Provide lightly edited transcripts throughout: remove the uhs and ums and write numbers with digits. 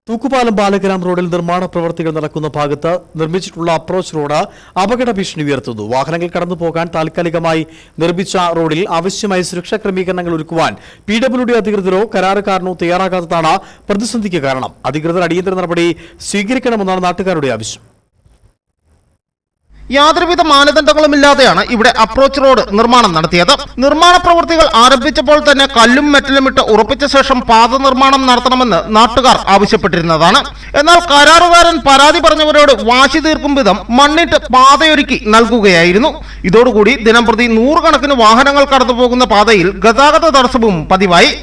തൂക്കുപാലം ബാലഗ്രാം റോഡിൽ നിർമ്മാണ പ്രവർത്തികൾ നടക്കുന്ന ഭാഗത്ത് നിർമ്മിച്ചിട്ടുള്ള അപ്രോച്ച് റോഡ് അപകട ഭീഷണി ഉയർത്തുന്നു. വാഹനങ്ങൾ കടന്നുപോകാൻ താൽക്കാലികമായി നിർമ്മിച്ച റോഡിൽ ആവശ്യമായ സുരക്ഷാ ക്രമീകരണങ്ങൾ ഒരുക്കുവാൻ PWD അധികൃതരോ കരാറുകാരനോ തയ്യാറാകാത്തതാണ് പ്രതിസന്ധിക്ക് കാരണം. അധികൃതർ അടിയന്തര നടപടി സ്വീകരിക്കണമെന്നാണ് നാട്ടുകാരുടെ ആവശ്യം. യാതൊരുവിധ മാനദണ്ഡങ്ങളുമില്ലാതെയാണ് ഇവിടെ അപ്രോച്ച് റോഡ് നിർമ്മാണം നടത്തിയത്. നിർമ്മാണ പ്രവൃത്തികൾ ആരംഭിച്ചപ്പോൾ തന്നെ കല്ലും മെറ്റലും ഇട്ട് ഉറപ്പിച്ച ശേഷം പാത നിർമ്മാണം നടത്തണമെന്ന് നാട്ടുകാർ ആവശ്യപ്പെട്ടിരുന്നതാണ്. എന്നാൽ കരാറുകാരൻ പരാതി പറഞ്ഞവരോട് വാശി തീർക്കും വിധം മണ്ണിട്ട് പാതയൊരുക്കി നൽകുകയായിരുന്നു. ഇതോടുകൂടി ദിനംപ്രതി 100 കണക്കിന് വാഹനങ്ങൾ കടന്നുപോകുന്ന പാതയിൽ ഗതാഗത തടസ്സവും പതിവായി.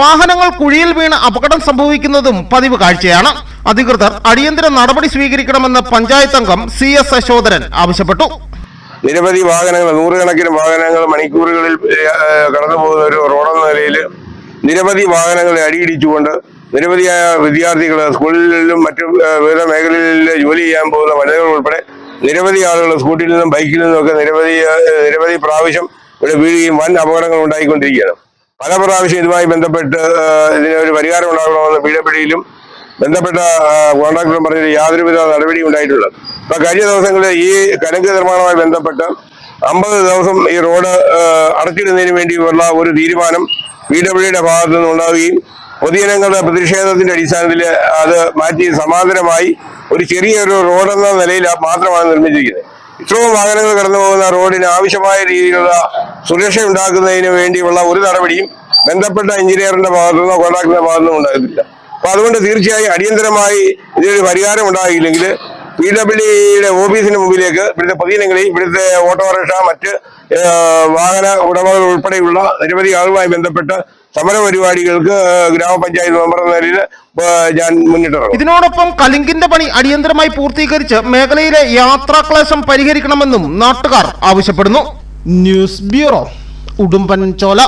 വാഹനങ്ങൾ കുഴിയിൽ വീണ് അപകടം സംഭവിക്കുന്നതും പതിവ് കാഴ്ചയാണ്. അധികൃതർ അടിയന്തര നടപടി സ്വീകരിക്കണമെന്ന് പഞ്ചായത്ത് അംഗം CS യശോധരൻ ആവശ്യപ്പെട്ടു. നിരവധി വാഹനങ്ങൾ, 100 കണക്കിന് വാഹനങ്ങൾ മണിക്കൂറുകളിൽ കടന്നു പോകുന്ന ഒരു റോഡെന്ന നിലയിൽ നിരവധി വാഹനങ്ങളെ അടിയിടിച്ചുകൊണ്ട് നിരവധിയായ വിദ്യാർത്ഥികൾ സ്കൂളിലും മറ്റു വിവിധ മേഖലകളിൽ ജോലി ചെയ്യാൻ പോകുന്ന വനിതകൾ ഉൾപ്പെടെ നിരവധി ആളുകൾ സ്കൂട്ടിയിൽ നിന്നും ബൈക്കിൽ നിന്നുമൊക്കെ നിരവധി പ്രാവശ്യം ഇവിടെ വീഴുകയും വൻ അപകടങ്ങൾ ഉണ്ടായിക്കൊണ്ടിരിക്കുകയാണ്. പല പ്രാവശ്യം ഇതുമായി ബന്ധപ്പെട്ട് ഇതിനൊരു പരിഹാരം ഉണ്ടാകണമെന്ന് PWDയിലും ബന്ധപ്പെട്ട കോൺട്രാക്ടറും പറഞ്ഞിട്ട് യാതൊരുവിധ നടപടിയും ഉണ്ടായിട്ടുള്ളത്. അപ്പൊ കഴിഞ്ഞ ദിവസങ്ങളിൽ ഈ കലുങ്ക് നിർമ്മാണവുമായി ബന്ധപ്പെട്ട് 50 ദിവസം ഈ റോഡ് അടച്ചിടുന്നതിന് വേണ്ടിയുള്ള ഒരു തീരുമാനം PWDയുടെ ഭാഗത്തു നിന്ന് ഉണ്ടാവുകയും പൊതുജനങ്ങളുടെ പ്രതിഷേധത്തിന്റെ അടിസ്ഥാനത്തിൽ അത് മാറ്റി സമാന്തരമായി ഒരു ചെറിയൊരു റോഡെന്ന നിലയിൽ മാത്രമാണ് നിർമ്മിച്ചിരിക്കുന്നത്. ഇത്രയും വാഹനങ്ങൾ കടന്നു പോകുന്ന റോഡിന് ആവശ്യമായ രീതിയിലുള്ള സുരക്ഷ ഉണ്ടാക്കുന്നതിന് വേണ്ടിയുള്ള ഒരു നടപടിയും ബന്ധപ്പെട്ട എഞ്ചിനീയറിന്റെ ഭാഗത്തുനിന്നോ കോൺട്രാക്ടറിന്റെ ഭാഗത്തുനിന്നോ ഉണ്ടാകുന്നില്ല. അപ്പൊ അതുകൊണ്ട് തീർച്ചയായും അടിയന്തരമായി ഇതിനൊരു പരിഹാരം ഉണ്ടാകില്ലെങ്കിൽ PWDയുടെ ഓഫീസിന് മുമ്പിലേക്ക് ഇവിടുത്തെ പൊതുജനങ്ങളെയും ഇവിടുത്തെ ഓട്ടോറിക്ഷ മറ്റ് വാഹന ഉടമകൾ ഉൾപ്പെടെയുള്ള നിരവധി ആളുകളുമായി ബന്ധപ്പെട്ട് സമര പരിപാടികൾക്ക് ഗ്രാമപഞ്ചായത്ത് മെമ്പർ എന്ന നിലയിൽ ഞാൻ മുന്നിട്ടിറങ്ങും. ഇതിനോടൊപ്പം കലുങ്കിന്റെ പണി അടിയന്തരമായി പൂർത്തീകരിച്ച് മേഖലയിലെ യാത്രാക്ലേശം പരിഹരിക്കണമെന്നും നാട്ടുകാർ ആവശ്യപ്പെടുന്നു. News bureau, Udumbanchola.